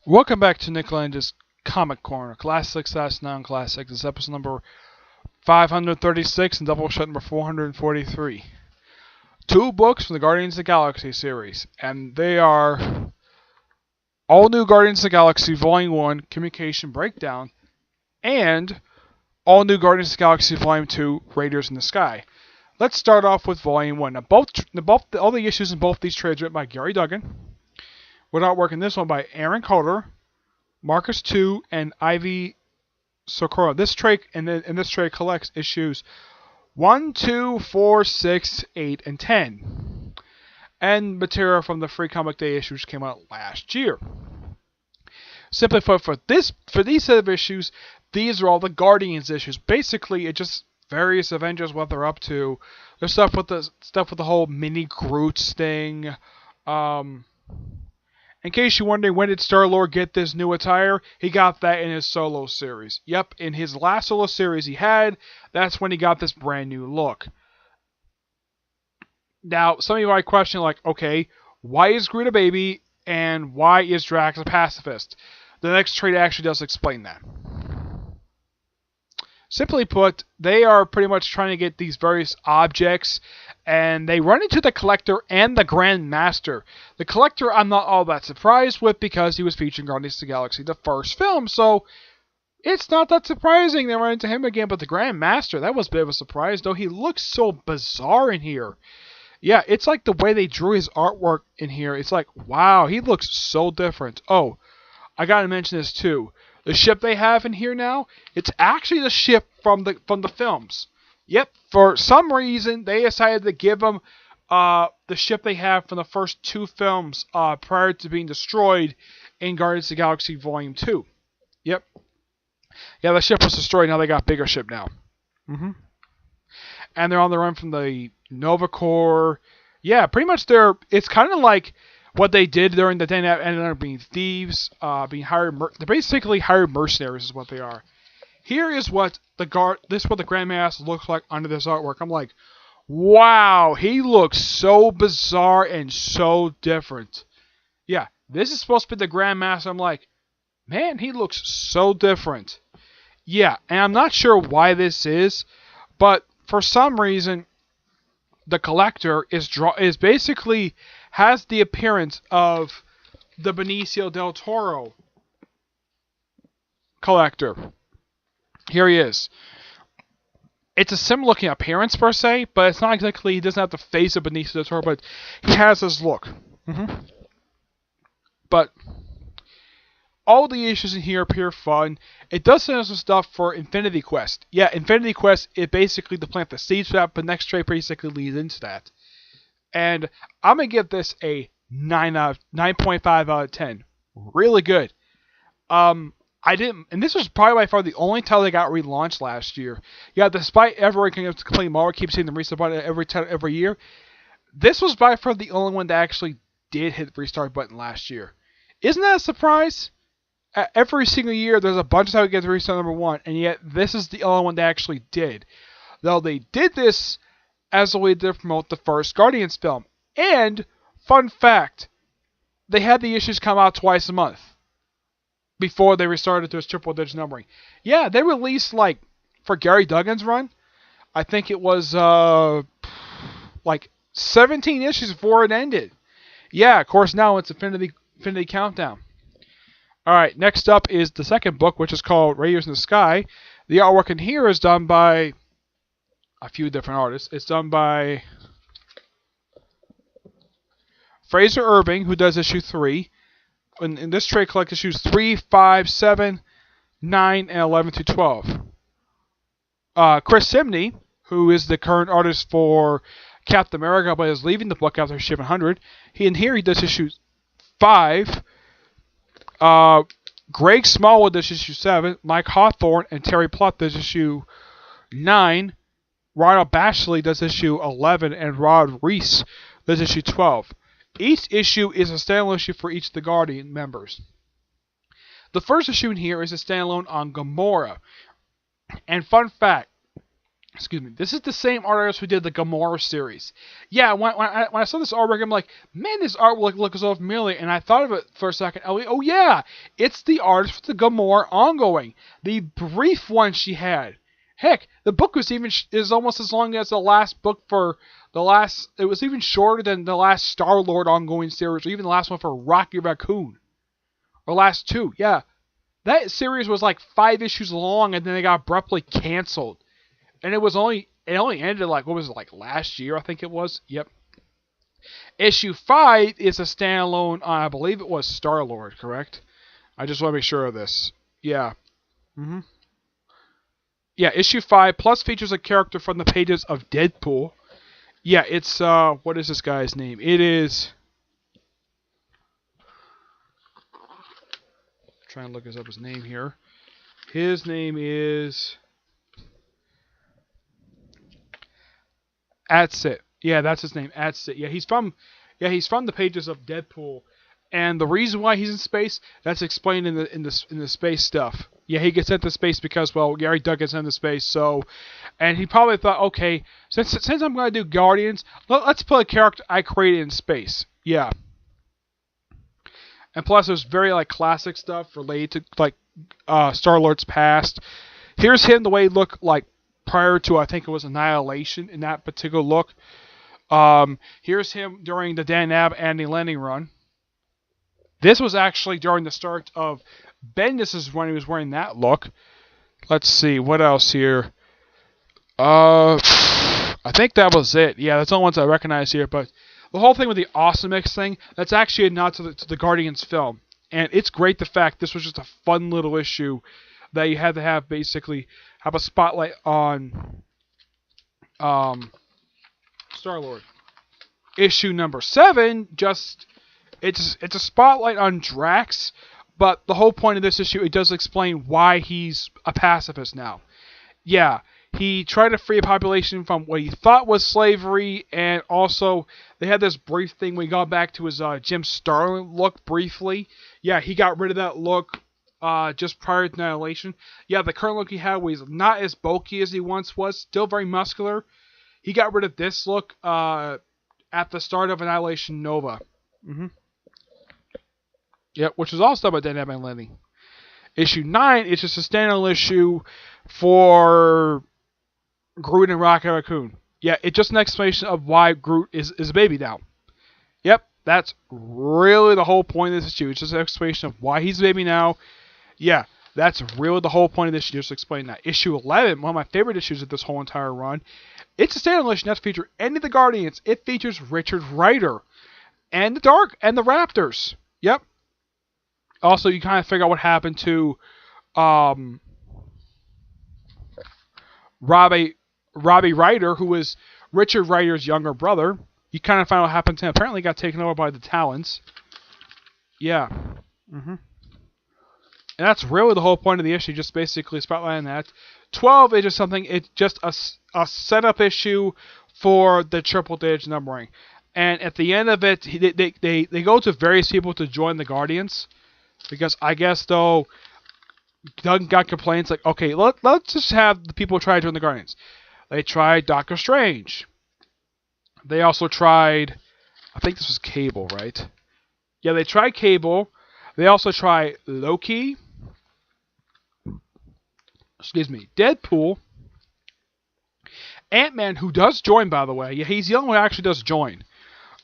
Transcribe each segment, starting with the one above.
Welcome back to Nick Lenz's Comic Corner, classics / non-classics. This is episode number 536 and Doubleshot number 443. Two books from the Guardians of the Galaxy series, and they are All New Guardians of the Galaxy Volume 1, Communication Breakdown, and All New Guardians of the Galaxy Volume 2, Raiders in the Sky. Let's start off with Volume 1. Now, all the issues in both these trades written by Gary Duggan, with artwork in this one by Aaron Coulter, Marcus 2, and Ivy Socorro. This trade collects issues 1, 2, 4, 6, 8, and 10, and material from the Free Comic Day issues came out last year. Simply put, for these set of issues, these are all the Guardians issues. Basically, it's just various Avengers, what they're up to. There's stuff with the whole mini Groots thing. In case you're wondering, when did Star-Lord get this new attire? He got that in his solo series. Yep, in his last solo series he had, that's when he got this brand new look. Now, some of you might question, like, okay, why is Groot a baby, and why is Drax a pacifist? The next trade actually does explain that. Simply put, they are pretty much trying to get these various objects, and they run into the Collector and the Grand Master. The Collector I'm not all that surprised with because he was featured in Guardians of the Galaxy, the first film, so it's not that surprising they run into him again. But the Grand Master, that was a bit of a surprise, though he looks so bizarre in here. Yeah, it's like the way they drew his artwork in here. It's like, wow, he looks so different. Oh, I gotta mention this too. The ship they have in here now, it's actually the ship from the films. Yep, for some reason they decided to give them the ship they have from the first two films prior to being destroyed in Guardians of the Galaxy Volume 2. Yep. Yeah, the ship was destroyed, now they got a bigger ship now. And they're on the run from the Nova Corps. Yeah, pretty much it's kind of like what they did during the day that ended up being thieves, being hired. They're basically hired mercenaries, is what they are. Here is what the Grandmaster looks like under this artwork. I'm like, wow, he looks so bizarre and so different. Yeah, this is supposed to be the Grandmaster. I'm like, man, he looks so different. Yeah, and I'm not sure why this is, but for some reason, the Collector is basically has the appearance of the Benicio del Toro Collector. Here he is. It's a similar looking appearance per se, but it's not exactly, he doesn't have the face of Benicio del Toro, but he has this look. But all the issues in here appear fun. It does send us some stuff for Infinity Quest. Yeah, Infinity Quest is basically to plant the seeds for that, but next trade basically leads into that. And I'm going to give this a 9.5 out of 10. Really good. And this was probably by far the only title that got relaunched last year. Yeah, despite everyone complaining, Marvel keeps seeing the restart button every year, this was by far the only one that actually did hit the restart button last year. Isn't that a surprise? Every single year, there's a bunch of titles that get the restart number 1, and yet this is the only one that actually did. Though they did this as a way to promote the first Guardians film. And, fun fact, they had the issues come out twice a month before they restarted to its triple-digit numbering. Yeah, they released, like, for Gary Duggan's run, I think it was, like, 17 issues before it ended. Yeah, of course, now it's Infinity Countdown. Alright, next up is the second book, which is called Raiders in the Sky. The artwork in here is done by a few different artists. It's done by Fraser Irving, who does issue 3. In this trade, collect issues 3, 5, 7, 9, and 11 to 12. Chris Simney, who is the current artist for Captain America, but is leaving the book after issue 100. He does issue 5. Greg Smallwood does issue 7. Mike Hawthorne and Terry Plutt does issue 9. Ronald Bashley does issue 11, and Rod Reese does issue 12. Each issue is a standalone issue for each of the Guardian members. The first issue in here is a standalone on Gamora. And fun fact, Excuse me. This is the same artist who did the Gamora series. Yeah, when I saw this artwork, I'm like, man, this artwork looks so familiar. And I thought of it for a second. Oh yeah, it's the artist for the Gamora ongoing, the brief one she had. Heck, the book was even is almost as long as the last book for the last. It was even shorter than the last Star-Lord ongoing series, or even the last one for Rocky Raccoon, or last two. Yeah, that series was like 5 issues long, and then they got abruptly canceled. And it only ended like, what was it, like last year, I think it was? Yep. Issue 5 is a standalone, I believe it was Star-Lord, correct? I just want to make sure of this. Yeah. Yeah, issue 5 plus features a character from the pages of Deadpool. Yeah, it's, what is this guy's name? It is... I'm trying to look up his name here. His name is... Atsit. Yeah, that's his name. Atsit. Yeah, he's from the pages of Deadpool, and the reason why he's in space, that's explained in the space stuff. Yeah, he gets sent to space because, well, Gary Doug gets sent to space. So, and he probably thought, okay, since I'm gonna do Guardians, let's put a character I created in space. Yeah. And plus, there's very like classic stuff related to like Star-Lord's past. Here's him the way he looked like prior to, I think it was Annihilation in that particular look. Here's him during the Dan Abnett Andy Lanning run. This was actually during the start of Bendis' when he was wearing that look. Let's see, what else here? I think that was it. Yeah, that's the only ones I recognize here, but the whole thing with the Awesome Mix thing, that's actually a nod to the Guardians film. And it's great the fact this was just a fun little issue that you had to have basically have a spotlight on Star-Lord. Issue number 7, it's a spotlight on Drax, but the whole point of this issue, it does explain why he's a pacifist now. Yeah, he tried to free a population from what he thought was slavery, and also they had this brief thing when he got back to his Jim Starlin look briefly. Yeah, he got rid of that look just prior to Annihilation. Yeah, the current look he had was not as bulky as he once was, still very muscular. He got rid of this look at the start of Annihilation Nova. Yep, which was also by Dan Abnett Lanning. Issue 9 is just a standalone issue for Groot and Rocket Raccoon. Yeah, it's just an explanation of why Groot is a baby now. Yep, that's really the whole point of this issue. It's just an explanation of why he's a baby now. Yeah, that's really the whole point of this issue, just to explain that. Issue 11, one of my favorite issues of this whole entire run. It's a standalone issue, doesn't feature any of the Guardians. It features Richard Rider and the Dark and the Raptors. Yep. Also, you kind of figure out what happened to Robbie Rider, who was Richard Rider's younger brother. You kind of find out what happened to him. Apparently, he got taken over by the Talons. Yeah. And that's really the whole point of the issue, just basically spotlighting that. 12 is just something, it's just a setup issue for the triple digit numbering. And at the end of it, they go to various people to join the Guardians. Because I guess, though, Doug got complaints like, okay, let's just have the people try to join the Guardians. They tried Doctor Strange. They also tried, I think this was Cable, right? Yeah, they tried Cable. They also tried Loki. Excuse me, Deadpool. Ant-Man, who does join, by the way. Yeah, he's the only one who actually does join.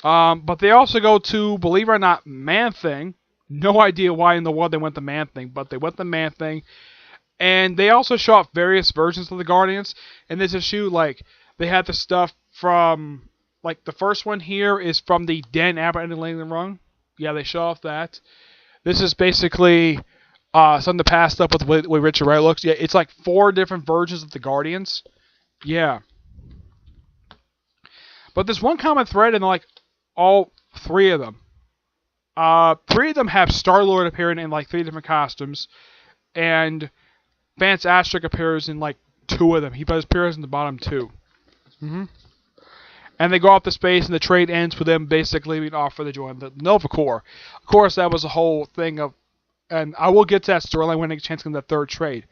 But they also go to, believe it or not, Man-Thing. No idea why in the world they went the Man-Thing, but they went the Man-Thing. And they also show off various versions of the Guardians. In this issue, like, they had the stuff from, like, the first one here is from the Dan Abnett and Lanning run. Yeah, they show off that. This is basically some of the past stuff with the way Richard Wright looks. Yeah, it's like 4 different versions of the Guardians. Yeah. But there's one common thread in, like, all 3 of them. 3 of them have Star-Lord appearing in, like, 3 different costumes. And Vance Ashton appears in, like, 2 of them. He appears in the bottom 2. And they go off to space, and the trade ends with them basically being offered to join the Nova Corps. Of course, that was the whole thing of... And I will get to that storyline when I get a chance to get that 3rd trade.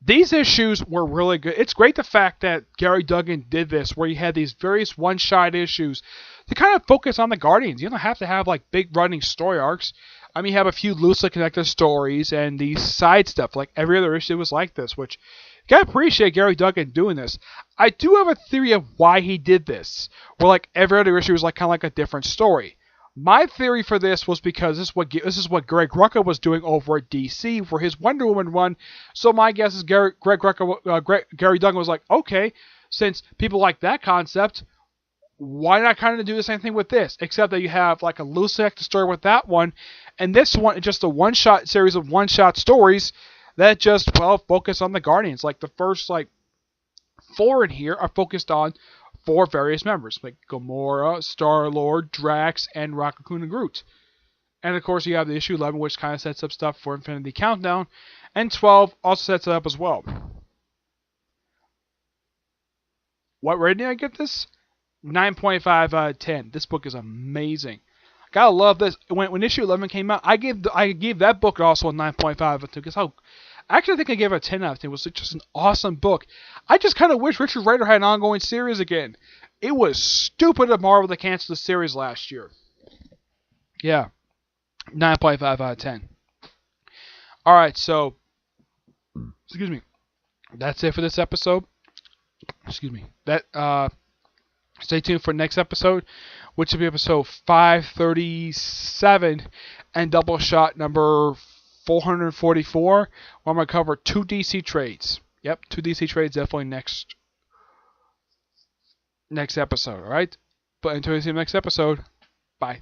These issues were really good. It's great the fact that Gary Duggan did this, where you had these various one-shot issues to kind of focus on the Guardians. You don't have to have like big running story arcs. I mean, you have a few loosely connected stories and these side stuff. Like every other issue was like this, which you gotta appreciate Gary Duggan doing this. I do have a theory of why he did this, where like every other issue was like kind of like a different story. My theory for this was because this is what Greg Rucka was doing over at DC for his Wonder Woman run. So my guess is Gary Duggan was like, okay, since people like that concept, why not kind of do the same thing with this? Except that you have like a loose connected story with that one, and this one is just a one-shot series of one-shot stories that just focus on the Guardians. Like the first like 4 in here are focused on 4 various members, like Gamora, Star-Lord, Drax, and Rocket Raccoon and Groot. And of course you have the issue 11, which kind of sets up stuff for Infinity Countdown, and 12 also sets it up as well. What rating did I give this? 9.5 out of 10. This book is amazing. Gotta love this. When issue 11 came out, I gave that book also a 9.5 out of 10 because actually I think I gave it a 10 out of 10. It was just an awesome book. I just kind of wish Richard Rider had an ongoing series again. It was stupid of Marvel to cancel the series last year. Yeah, 9.5 out of 10. All right, so excuse me. That's it for this episode. Excuse me. Stay tuned for next episode, which will be episode 537 and Doubleshot number 444, where I'm going to cover 2 DC trades. Yep, 2 DC trades definitely next episode, alright? But until we see you next episode, bye.